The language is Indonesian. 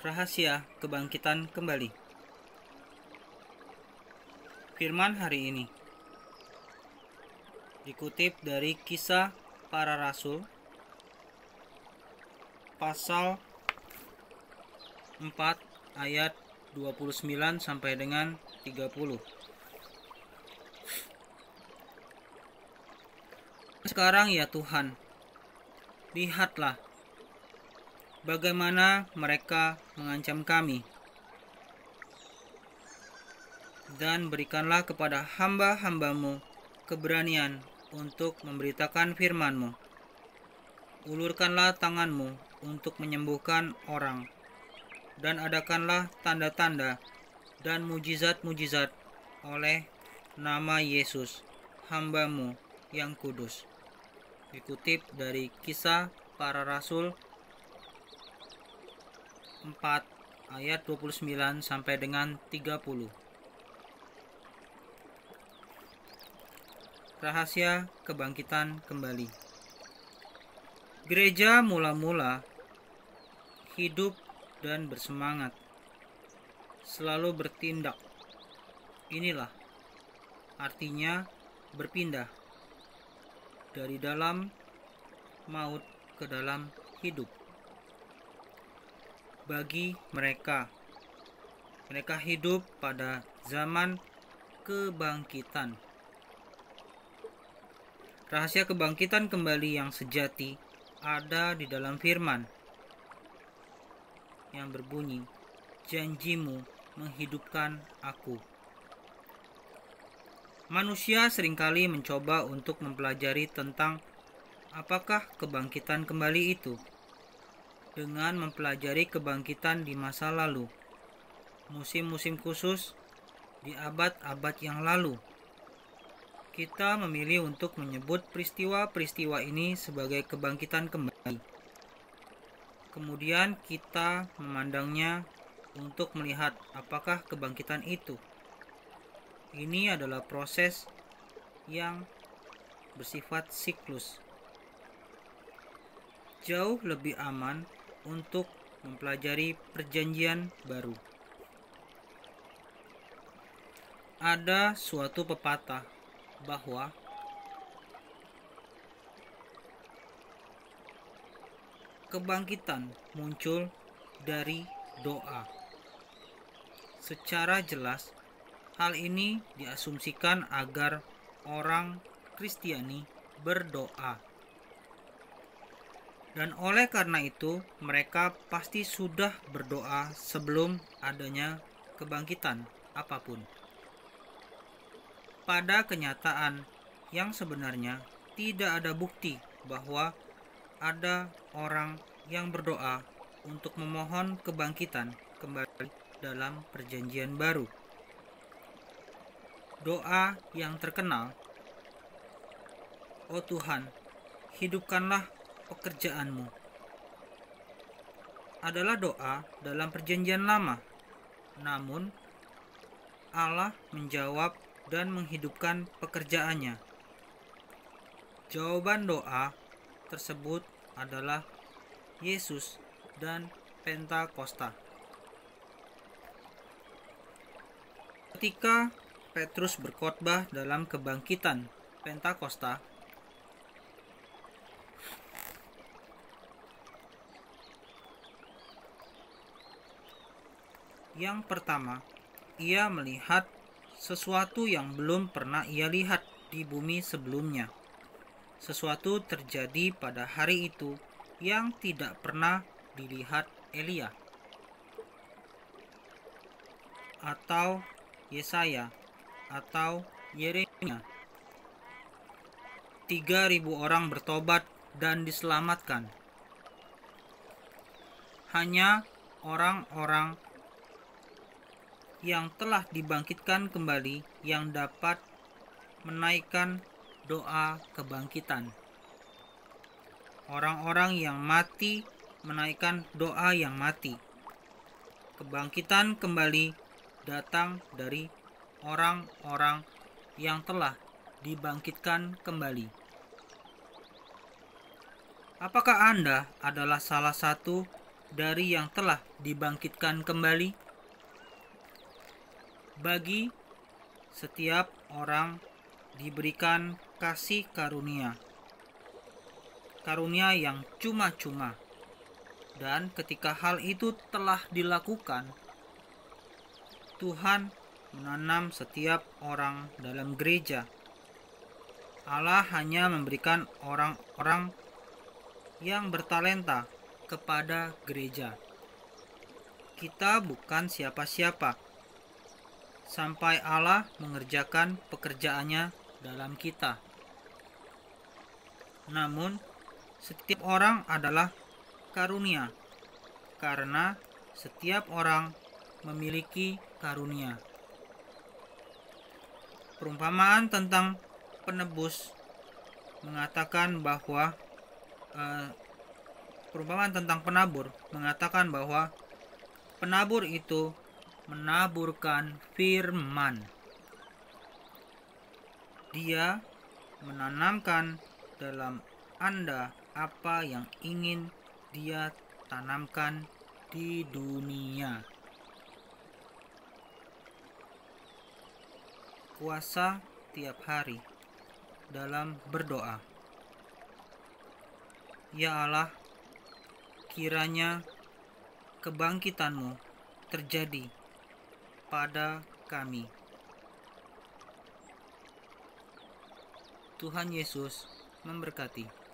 Rahasia kebangkitan kembali. Firman hari ini dikutip dari Kisah Para Rasul pasal 4 ayat 29 sampai dengan 30. Sekarang ya Tuhan, lihatlah bagaimana mereka mengancam kami, dan berikanlah kepada hamba-hambamu keberanian untuk memberitakan firman-Mu. Ulurkanlah tangan-Mu untuk menyembuhkan orang, dan adakanlah tanda-tanda dan mujizat-mujizat oleh nama Yesus, hamba-Mu yang kudus. Dikutip dari Kisah Para Rasul 4 ayat 29 sampai dengan 30. Rahasia kebangkitan kembali. Gereja mula-mula hidup dan bersemangat, selalu bertindak. Inilah artinya berpindah dari dalam maut ke dalam hidup. Bagi mereka hidup pada zaman kebangkitan. Rahasia kebangkitan kembali yang sejati ada di dalam firman yang berbunyi, "Janjimu menghidupkan aku." Manusia seringkali mencoba untuk mempelajari tentang apakah kebangkitan kembali itu dengan mempelajari kebangkitan di masa lalu, musim-musim khusus di abad-abad yang lalu. Kita memilih untuk menyebut peristiwa-peristiwa ini sebagai kebangkitan kembali. Kemudian kita memandangnya untuk melihat apakah kebangkitan itu. Ini adalah proses yang bersifat siklus. Jauh lebih aman untuk mempelajari perjanjian baru. Ada suatu pepatah bahwa kebangkitan muncul dari doa. Secara jelas, hal ini diasumsikan agar orang Kristiani berdoa. Dan oleh karena itu, mereka pasti sudah berdoa sebelum adanya kebangkitan apapun. Pada kenyataan yang sebenarnya, tidak ada bukti bahwa ada orang yang berdoa untuk memohon kebangkitan kembali dalam perjanjian baru. Doa yang terkenal, "Oh Tuhan, hidupkanlah pekerjaanmu," adalah doa dalam perjanjian lama. Namun, Allah menjawab dan menghidupkan pekerjaannya. Jawaban doa tersebut adalah Yesus dan Pentakosta. Ketika Petrus berkhotbah dalam kebangkitan Pentakosta, yang pertama, ia melihat sesuatu yang belum pernah ia lihat di bumi sebelumnya. Sesuatu terjadi pada hari itu yang tidak pernah dilihat Elia atau Yesaya atau Yeremia. 3.000 orang bertobat dan diselamatkan. Hanya orang-orang yang telah dibangkitkan kembali yang dapat menaikkan doa kebangkitan. Orang-orang yang mati menaikkan doa yang mati. Kebangkitan kembali datang dari orang-orang yang telah dibangkitkan kembali. Apakah Anda adalah salah satu dari yang telah dibangkitkan kembali? Bagi setiap orang diberikan kasih karunia, karunia yang cuma-cuma. Dan ketika hal itu telah dilakukan, Tuhan menanam setiap orang dalam gereja. Allah hanya memberikan orang-orang yang bertalenta kepada gereja. Kita bukan siapa-siapa sampai Allah mengerjakan pekerjaannya dalam kita. Namun, setiap orang adalah karunia, karena setiap orang memiliki karunia. Perumpamaan tentang penebus mengatakan bahwa perumpamaan tentang penabur mengatakan bahwa penabur itu menaburkan firman. Dia menanamkan dalam Anda apa yang ingin dia tanamkan di dunia. Puasa tiap hari dalam berdoa. Ya Allah, kiranya kebangkitan-Mu terjadi pada kami. Tuhan Yesus memberkati.